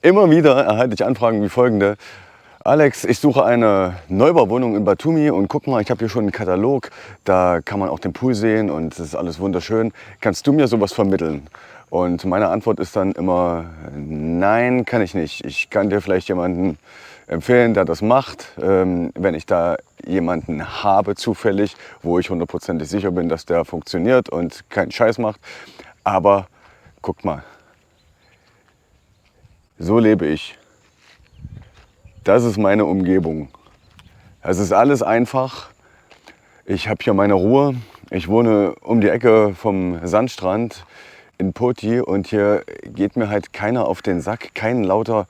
Immer wieder erhalte ich Anfragen wie folgende. Alex, ich suche eine Neubauwohnung in Batumi und guck mal, ich habe hier schon einen Katalog, da kann man auch den Pool sehen und es ist alles wunderschön. Kannst du mir sowas vermitteln? Und meine Antwort ist dann immer, nein, kann ich nicht. Ich kann dir vielleicht jemanden empfehlen, der das macht, wenn ich da jemanden habe zufällig, wo ich hundertprozentig sicher bin, dass der funktioniert und keinen Scheiß macht. Aber guck mal, so lebe ich. Das ist meine Umgebung. Es ist alles einfach. Ich habe hier meine Ruhe. Ich wohne um die Ecke vom Sandstrand in Poti und hier geht mir halt keiner auf den Sack. Kein lauter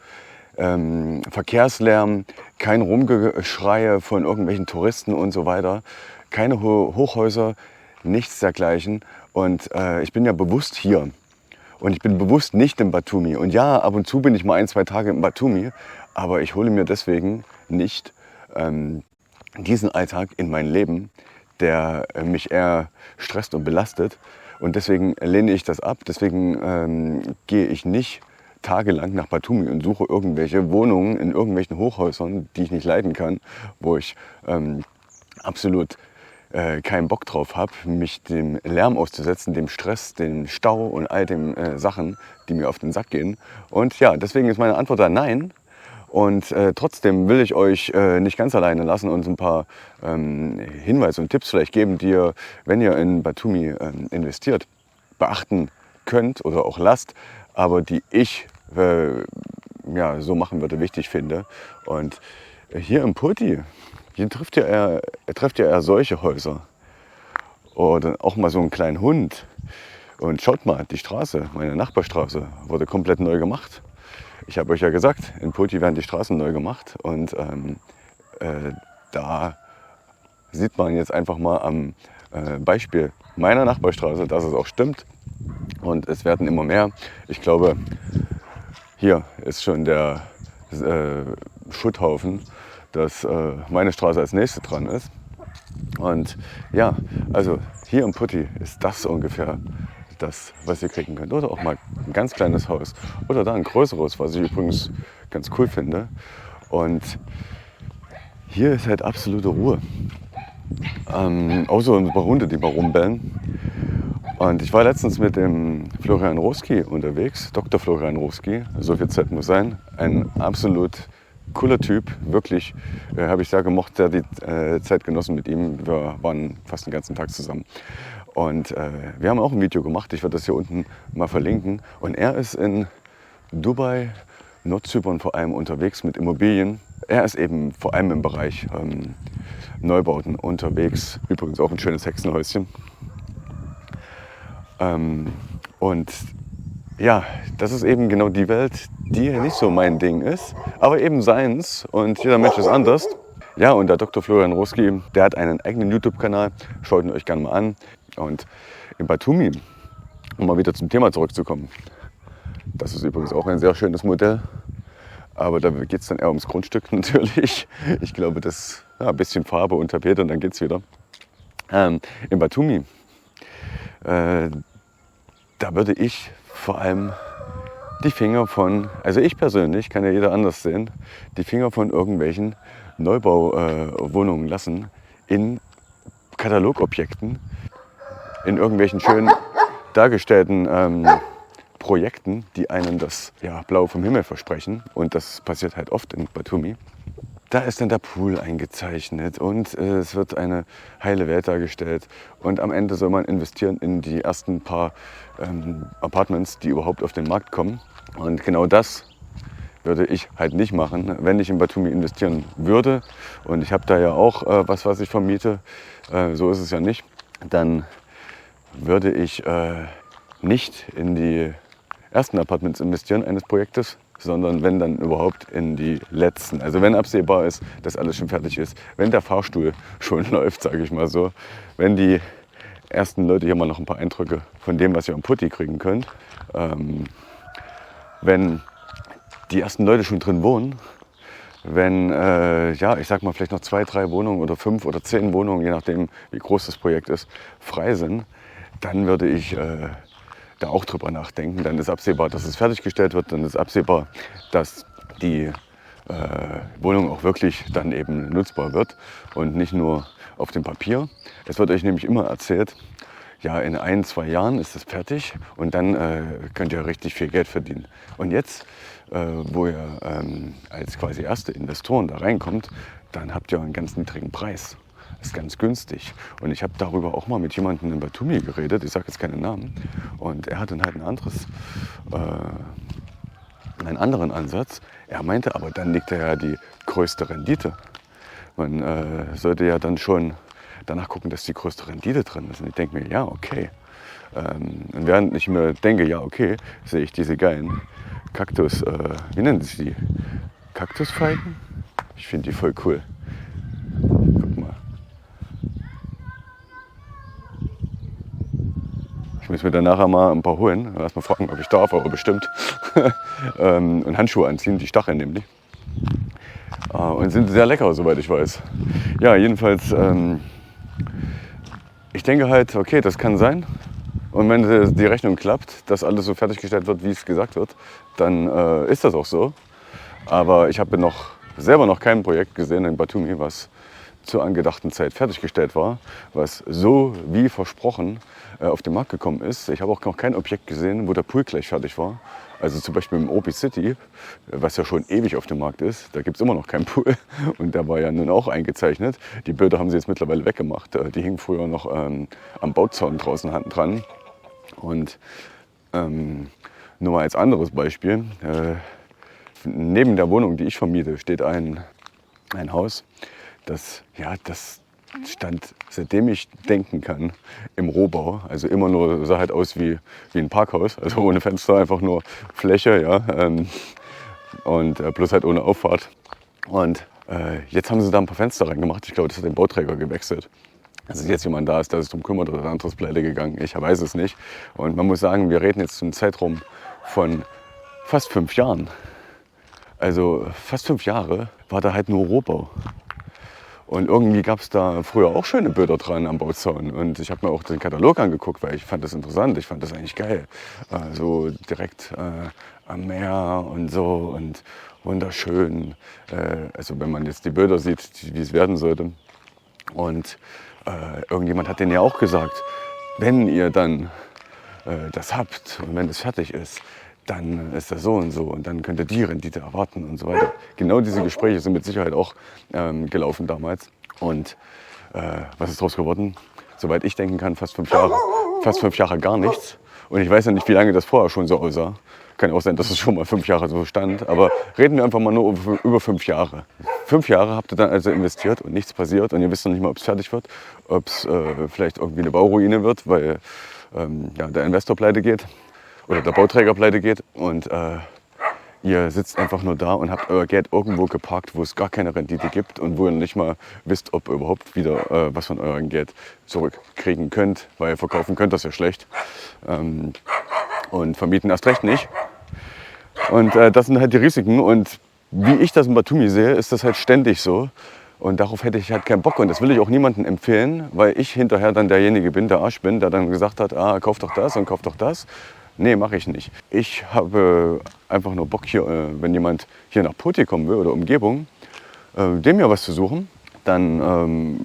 Verkehrslärm, kein Rumgeschreie von irgendwelchen Touristen und so weiter. Keine Hochhäuser, nichts dergleichen. Und ich bin ja bewusst hier. Und ich bin bewusst nicht in Batumi. Und ja, ab und zu bin ich mal 1, 2 Tage in Batumi. Aber ich hole mir deswegen nicht diesen Alltag in mein Leben, der mich eher stresst und belastet. Und deswegen lehne ich das ab. Deswegen gehe ich nicht tagelang nach Batumi und suche irgendwelche Wohnungen in irgendwelchen Hochhäusern, die ich nicht leiden kann, wo ich absolut keinen Bock drauf habe, mich dem Lärm auszusetzen, dem Stress, dem Stau und all den Sachen, die mir auf den Sack gehen. Und ja, deswegen ist meine Antwort da nein. Und trotzdem will ich euch nicht ganz alleine lassen und ein paar Hinweise und Tipps vielleicht geben, die ihr, wenn ihr in Batumi investiert, beachten könnt oder auch lasst, aber die ich ja, so machen würde, wichtig finde. Und hier im Poti, hier trefft ihr eher solche Häuser. Oder auch mal so einen kleinen Hund. Und schaut mal, die Straße, meine Nachbarstraße, wurde komplett neu gemacht. Ich habe euch ja gesagt, in Poti werden die Straßen neu gemacht. Und da sieht man jetzt einfach mal am Beispiel meiner Nachbarstraße, dass es auch stimmt. Und es werden immer mehr. Ich glaube, hier ist schon der Schutthaufen, dass meine Straße als nächste dran ist. Und ja, also hier im Poti ist das ungefähr das, was ihr kriegen könnt. Oder auch mal ein ganz kleines Haus. Oder da ein größeres, was ich übrigens ganz cool finde. Und hier ist halt absolute Ruhe. Außer ein paar Hunde, die mal rumbellen. Und ich war letztens mit dem Florian Roski unterwegs, Dr. Florian Roski, so viel Zeit muss sein. Ein absolut cooler Typ, wirklich, habe ich sehr gemocht, sehr die Zeit genossen mit ihm. Wir waren fast den ganzen Tag zusammen. Und wir haben auch ein Video gemacht, ich werde das hier unten mal verlinken. Und er ist in Dubai, Nordzypern vor allem unterwegs mit Immobilien. Er ist eben vor allem im Bereich Neubauten unterwegs. Übrigens auch ein schönes Hexenhäuschen. Und ja, das ist eben genau die Welt, die nicht so mein Ding ist, aber eben seins und jeder Mensch ist anders. Ja, und der Dr. Florian Roski, der hat einen eigenen YouTube-Kanal, schaut ihn euch gerne mal an. Und in Batumi, um mal wieder zum Thema zurückzukommen, das ist übrigens auch ein sehr schönes Modell, aber da geht es dann eher ums Grundstück natürlich. Ich glaube, das ja, ein bisschen Farbe und Tapete und dann geht es wieder. In Batumi, da würde ich vor allem die Finger von, also ich persönlich, kann ja jeder anders sehen, die Finger von irgendwelchen Neubauwohnungen lassen in Katalogobjekten, in irgendwelchen schön dargestellten Projekten, die einen das ja, Blau vom Himmel versprechen. Und das passiert halt oft in Batumi. Da ist dann der Pool eingezeichnet und es wird eine heile Welt dargestellt. Und am Ende soll man investieren in die ersten paar Apartments, die überhaupt auf den Markt kommen. Und genau das würde ich halt nicht machen, wenn ich in Batumi investieren würde. Und ich habe da ja auch was ich vermiete. So ist es ja nicht. Dann würde ich nicht in die ersten Apartments investieren eines Projektes, sondern wenn dann überhaupt in die letzten. Also wenn absehbar ist, dass alles schon fertig ist, wenn der Fahrstuhl schon läuft, sage ich mal so, wenn die ersten Leute hier mal noch ein paar Eindrücke von dem, was ihr am Poti kriegen könnt, wenn die ersten Leute schon drin wohnen, wenn, ja, ich sag mal vielleicht noch 2, 3 Wohnungen oder 5 oder 10 Wohnungen, je nachdem wie groß das Projekt ist, frei sind, dann würde ich da auch drüber nachdenken. Dann ist absehbar, dass es fertiggestellt wird. Dann ist absehbar, dass die Wohnung auch wirklich dann eben nutzbar wird und nicht nur auf dem Papier. Es wird euch nämlich immer erzählt, ja, in 1, 2 Jahren ist es fertig und dann könnt ihr richtig viel Geld verdienen. Und jetzt, wo ihr als quasi erste Investoren da reinkommt, dann habt ihr einen ganz niedrigen Preis. Das ist ganz günstig. Und ich habe darüber auch mal mit jemandem in Batumi geredet, ich sage jetzt keinen Namen, und er hat dann halt einen anderen Ansatz. Er meinte, aber dann liegt ja die größte Rendite. Man sollte ja dann schon danach gucken, dass die größte Rendite drin ist. Und ich denke mir, ja, okay. Und während ich mir denke, ja, okay, sehe ich diese geilen Kaktus, wie nennen sich die? Kaktusfeigen? Ich finde die voll cool. Guck mal. Ich muss mir dann nachher mal ein paar holen. Erst mal fragen, ob ich darf, aber bestimmt. Und Handschuhe anziehen, die stacheln nämlich. Und sind sehr lecker, soweit ich weiß. Ja, jedenfalls, ich denke halt, okay, das kann sein. Und wenn die Rechnung klappt, dass alles so fertiggestellt wird, wie es gesagt wird, dann ist das auch so. Aber ich habe selber noch kein Projekt gesehen in Batumi, was zur angedachten Zeit fertiggestellt war, was so wie versprochen auf den Markt gekommen ist. Ich habe auch noch kein Objekt gesehen, wo der Pool gleich fertig war. Also zum Beispiel im Opi City, was ja schon ewig auf dem Markt ist, da gibt es immer noch keinen Pool. Und der war ja nun auch eingezeichnet. Die Bilder haben sie jetzt mittlerweile weggemacht. Die hingen früher noch am Bauzaun draußen dran. Und nur mal als anderes Beispiel, neben der Wohnung, die ich vermiete, steht ein Haus, das stand, seitdem ich denken kann, im Rohbau. Also immer nur, sah halt aus wie ein Parkhaus, also ohne Fenster, einfach nur Fläche, ja, und bloß halt ohne Auffahrt. Und jetzt haben sie da ein paar Fenster reingemacht. Ich glaube, das hat den Bauträger gewechselt. Also jetzt jemand da ist, der sich darum kümmert, oder der andere ist pleite gegangen. Ich weiß es nicht. Und man muss sagen, wir reden jetzt einen Zeitraum von fast 5 Jahren. Also fast 5 Jahre war da halt nur Rohbau. Und irgendwie gab es da früher auch schöne Bilder dran am Bauzaun. Und ich habe mir auch den Katalog angeguckt, weil ich fand das interessant. Ich fand das eigentlich geil. So direkt am Meer und so und wunderschön. Also wenn man jetzt die Bilder sieht, wie es werden sollte. Und irgendjemand hat denen ja auch gesagt, wenn ihr dann das habt und wenn es fertig ist, dann ist das so und so und dann könnt ihr die Rendite erwarten und so weiter. Genau diese Gespräche sind mit Sicherheit auch gelaufen damals. Und was ist daraus geworden? Soweit ich denken kann, fast 5 Jahre. Fast 5 Jahre gar nichts. Und ich weiß ja nicht, wie lange das vorher schon so aussah. Kann ja auch sein, dass es schon mal 5 Jahre so stand. Aber reden wir einfach mal nur über 5 Jahre. 5 Jahre habt ihr dann also investiert und nichts passiert. Und ihr wisst noch nicht mal, ob es fertig wird. Ob es vielleicht irgendwie eine Bauruine wird, weil der Investor pleite geht. Oder der Bauträger pleite geht und ihr sitzt einfach nur da und habt euer Geld irgendwo geparkt, wo es gar keine Rendite gibt und wo ihr nicht mal wisst, ob ihr überhaupt wieder was von eurem Geld zurückkriegen könnt, weil verkaufen könnt das ja schlecht und vermieten erst recht nicht. Und das sind halt die Risiken und wie ich das in Batumi sehe, ist das halt ständig so. Und darauf hätte ich halt keinen Bock und das will ich auch niemandem empfehlen, weil ich hinterher dann derjenige bin, der Arsch bin, der dann gesagt hat, kauf doch das und kauf doch das. Nee, mache ich nicht. Ich habe einfach nur Bock hier, wenn jemand hier nach Poti kommen will oder Umgebung, dem mir was zu suchen, dann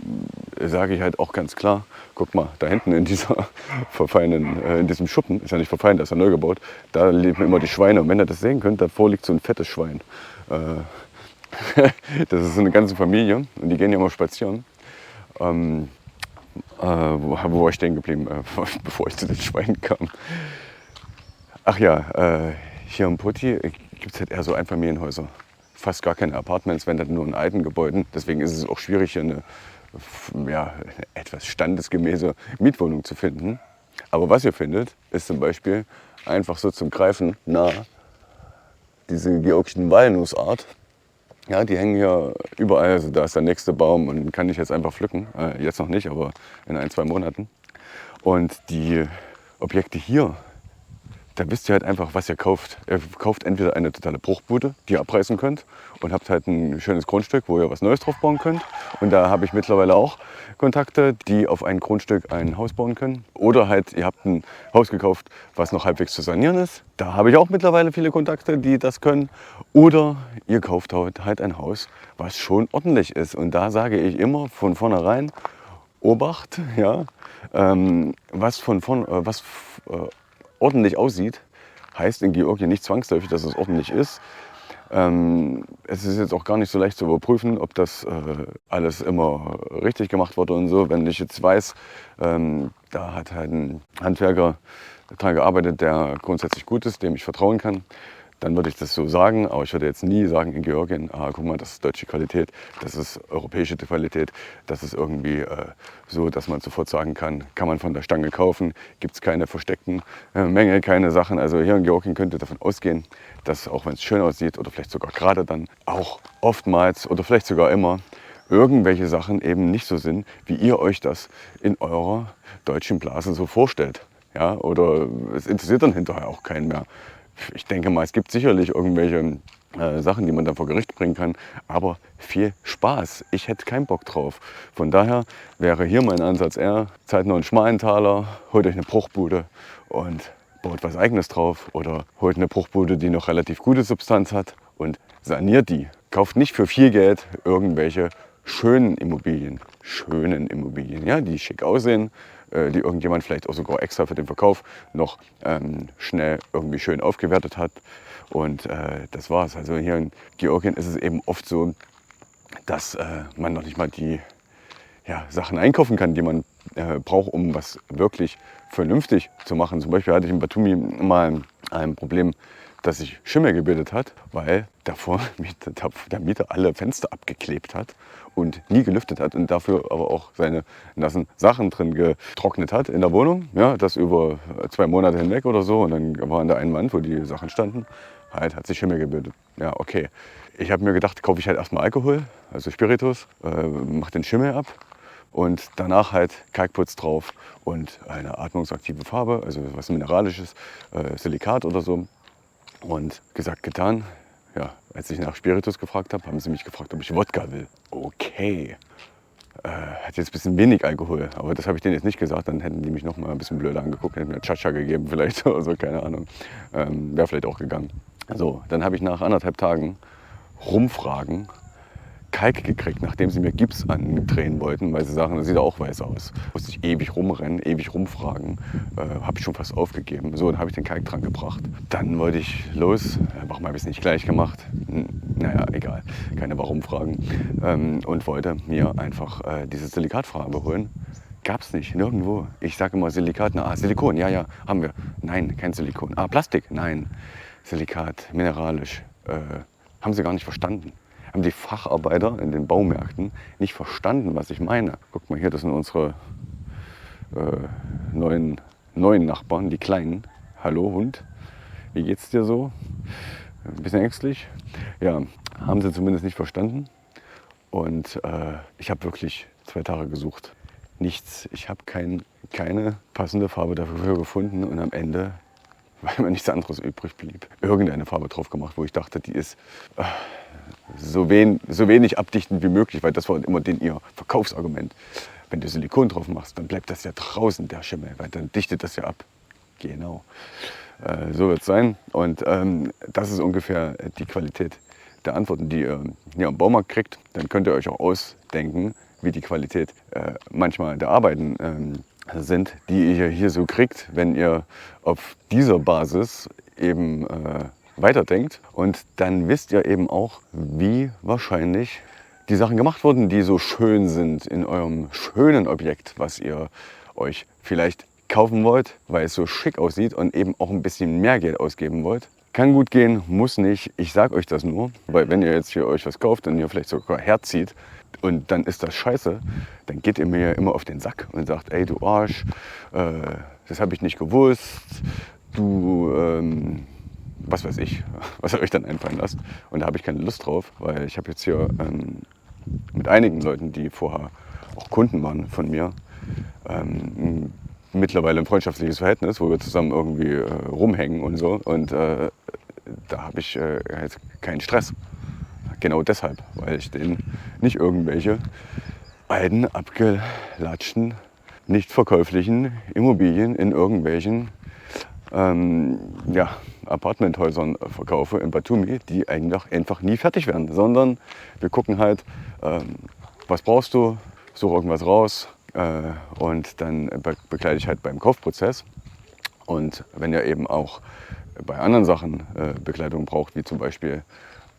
sage ich halt auch ganz klar, guck mal, da hinten in dieser in diesem Schuppen, ist ja nicht verfallen, das ist ja neu gebaut, da leben immer die Schweine. Und wenn ihr das sehen könnt, davor liegt so ein fettes Schwein. Das ist so eine ganze Familie und die gehen ja immer spazieren. Wo war ich stehen geblieben, bevor ich zu den Schweinen kam? Ach ja, hier in Poti gibt es halt eher so Einfamilienhäuser. Fast gar keine Apartments, wenn dann nur in alten Gebäuden. Deswegen ist es auch schwierig, hier eine etwas standesgemäße Mietwohnung zu finden. Aber was ihr findet, ist zum Beispiel einfach so zum Greifen nah diese georgischen Walnussart. Ja, die hängen hier überall. Also da ist der nächste Baum und den kann ich jetzt einfach pflücken. Jetzt noch nicht, aber in 1, 2 Monaten. Und die Objekte hier, da wisst ihr halt einfach, was ihr kauft. Ihr kauft entweder eine totale Bruchbude, die ihr abreißen könnt und habt halt ein schönes Grundstück, wo ihr was Neues drauf bauen könnt. Und da habe ich mittlerweile auch Kontakte, die auf ein Grundstück ein Haus bauen können. Oder halt, ihr habt ein Haus gekauft, was noch halbwegs zu sanieren ist. Da habe ich auch mittlerweile viele Kontakte, die das können. Oder ihr kauft halt ein Haus, was schon ordentlich ist. Und da sage ich immer von vornherein, Obacht, ja, was ordentlich aussieht, heißt in Georgien nicht zwangsläufig, dass es ordentlich ist. Es ist jetzt auch gar nicht so leicht zu überprüfen, ob das alles immer richtig gemacht wurde und so. Wenn ich jetzt weiß, da hat halt ein Handwerker daran gearbeitet, der grundsätzlich gut ist, dem ich vertrauen kann, dann würde ich das so sagen. Aber ich würde jetzt nie sagen in Georgien, guck mal, das ist deutsche Qualität, das ist europäische Qualität, das ist irgendwie so, dass man sofort sagen kann man von der Stange kaufen, gibt es keine versteckten Mängel, keine Sachen. Also hier in Georgien könnt ihr davon ausgehen, dass auch wenn es schön aussieht oder vielleicht sogar gerade dann auch oftmals oder vielleicht sogar immer irgendwelche Sachen eben nicht so sind, wie ihr euch das in eurer deutschen Blase so vorstellt. Ja, oder es interessiert dann hinterher auch keinen mehr. Ich denke mal, es gibt sicherlich irgendwelche Sachen, die man dann vor Gericht bringen kann, aber viel Spaß. Ich hätte keinen Bock drauf. Von daher wäre hier mein Ansatz eher, zahlt noch einen schmalen Taler, holt euch eine Bruchbude und baut was Eigenes drauf oder holt eine Bruchbude, die noch relativ gute Substanz hat und saniert die. Kauft nicht für viel Geld irgendwelche schönen Immobilien, ja, die schick aussehen, die irgendjemand vielleicht auch sogar extra für den Verkauf noch schnell irgendwie schön aufgewertet hat. Und das war's. Also hier in Georgien ist es eben oft so, dass man noch nicht mal die Sachen einkaufen kann, die man braucht, um was wirklich vernünftig zu machen. Zum Beispiel hatte ich in Batumi mal ein Problem, dass sich Schimmel gebildet hat, weil davor der Mieter alle Fenster abgeklebt hat und nie gelüftet hat und dafür aber auch seine nassen Sachen drin getrocknet hat in der Wohnung. Ja, das über 2 Monate hinweg oder so. Und dann war an der einen Wand, wo die Sachen standen, hat sich Schimmel gebildet. Ja, okay. Ich habe mir gedacht, kaufe ich halt erstmal Alkohol, also Spiritus, mache den Schimmel ab. Und danach halt Kalkputz drauf und eine atmungsaktive Farbe, also was Mineralisches, Silikat oder so. Und gesagt, getan. Ja, als ich nach Spiritus gefragt habe, haben sie mich gefragt, ob ich Wodka will. Okay. Hat jetzt ein bisschen wenig Alkohol, aber das habe ich denen jetzt nicht gesagt. Dann hätten die mich noch mal ein bisschen blöder angeguckt, hätten mir Cha-Cha gegeben vielleicht oder so, keine Ahnung. Wäre vielleicht auch gegangen. So, dann habe ich nach 1,5 Tagen Rumfragen Kalk gekriegt, nachdem sie mir Gips andrehen wollten, weil sie sagen, das sieht auch weiß aus. Musste ich ewig rumrennen, ewig rumfragen, habe ich schon fast aufgegeben. So, dann habe ich den Kalk dran gebracht. Dann wollte ich los, warum habe ich es nicht gleich gemacht? Naja, egal, keine Warum-Fragen. Und wollte mir einfach diese Silikatfarbe holen. Gab es nicht, nirgendwo. Ich sage immer Silikat, Silikon, ja, haben wir. Nein, kein Silikon. Plastik, nein. Silikat, mineralisch. Haben sie gar nicht verstanden. Haben die Facharbeiter in den Baumärkten nicht verstanden, was ich meine. Guck mal hier, das sind unsere neuen Nachbarn, die Kleinen. Hallo Hund, wie geht's dir so? Ein bisschen ängstlich? Ja, haben sie zumindest nicht verstanden. Und ich habe wirklich 2 Tage gesucht. Nichts, ich habe keine passende Farbe dafür gefunden und am Ende, weil mir nichts anderes übrig blieb, irgendeine Farbe drauf gemacht, wo ich dachte, die ist so wenig abdichtend wie möglich, weil das war immer ihr Verkaufsargument. Wenn du Silikon drauf machst, dann bleibt das ja draußen, der Schimmel, weil dann dichtet das ja ab. Genau, so wird es sein. Und das ist ungefähr die Qualität der Antworten, die ihr hier am Baumarkt kriegt. Dann könnt ihr euch auch ausdenken, wie die Qualität manchmal der Arbeiten sind, die ihr hier so kriegt, wenn ihr auf dieser Basis eben weiterdenkt. Und dann wisst ihr eben auch, wie wahrscheinlich die Sachen gemacht wurden, die so schön sind in eurem schönen Objekt, was ihr euch vielleicht kaufen wollt, weil es so schick aussieht und eben auch ein bisschen mehr Geld ausgeben wollt. Kann gut gehen, muss nicht. Ich sage euch das nur, weil wenn ihr jetzt hier euch was kauft und ihr vielleicht sogar herzieht und dann ist das scheiße, dann geht ihr mir immer auf den Sack und sagt, ey du Arsch, das habe ich nicht gewusst, du was weiß ich, was ihr euch dann einfallen lasst. Und da habe ich keine Lust drauf, weil ich habe jetzt hier mit einigen Leuten, die vorher auch Kunden waren von mir, ein mittlerweile ein freundschaftliches Verhältnis, wo wir zusammen irgendwie rumhängen und so. Und da habe ich halt keinen Stress. Genau deshalb, weil ich denen nicht irgendwelche alten, abgelatschten, nicht verkäuflichen Immobilien in irgendwelchen ja, Apartmenthäusern verkaufe in Batumi, die einfach nie fertig werden, sondern wir gucken halt, was brauchst du, suche irgendwas raus und dann begleite ich halt beim Kaufprozess. Und wenn ihr eben auch bei anderen Sachen Begleitung braucht, wie zum Beispiel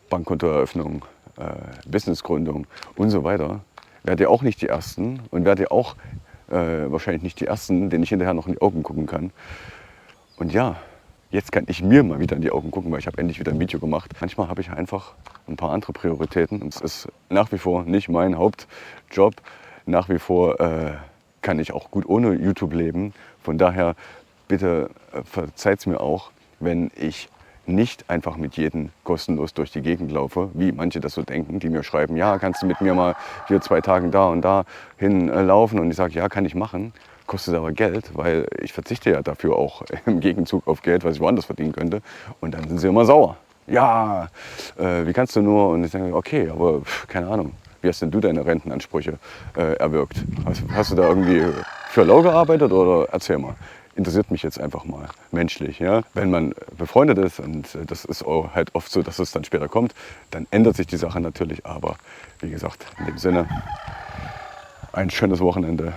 Bankkontoeröffnung, Businessgründung und so weiter, werdet ihr auch nicht die Ersten und werdet ihr auch wahrscheinlich nicht die Ersten, denen ich hinterher noch in die Augen gucken kann. Und ja, jetzt kann ich mir mal wieder in die Augen gucken, weil ich habe endlich wieder ein Video gemacht. Manchmal habe ich einfach ein paar andere Prioritäten. Und es ist nach wie vor nicht mein Hauptjob. Nach wie vor kann ich auch gut ohne YouTube leben. Von daher bitte verzeiht es mir auch, wenn ich nicht einfach mit jedem kostenlos durch die Gegend laufe, wie manche das so denken, die mir schreiben, ja, kannst du mit mir mal hier 2 Tage da und da hinlaufen? Und ich sage, ja, kann ich machen. Kostet aber Geld, weil ich verzichte ja dafür auch im Gegenzug auf Geld, was ich woanders verdienen könnte. Und dann sind sie immer sauer. Ja, wie kannst du nur? Und ich denke, okay, aber keine Ahnung. Wie hast denn du deine Rentenansprüche erwirkt? Hast du da irgendwie für lau gearbeitet oder erzähl mal? Interessiert mich jetzt einfach mal menschlich. Ja? Wenn man befreundet ist, und das ist auch halt oft so, dass es dann später kommt, dann ändert sich die Sache natürlich. Aber wie gesagt, in dem Sinne, ein schönes Wochenende.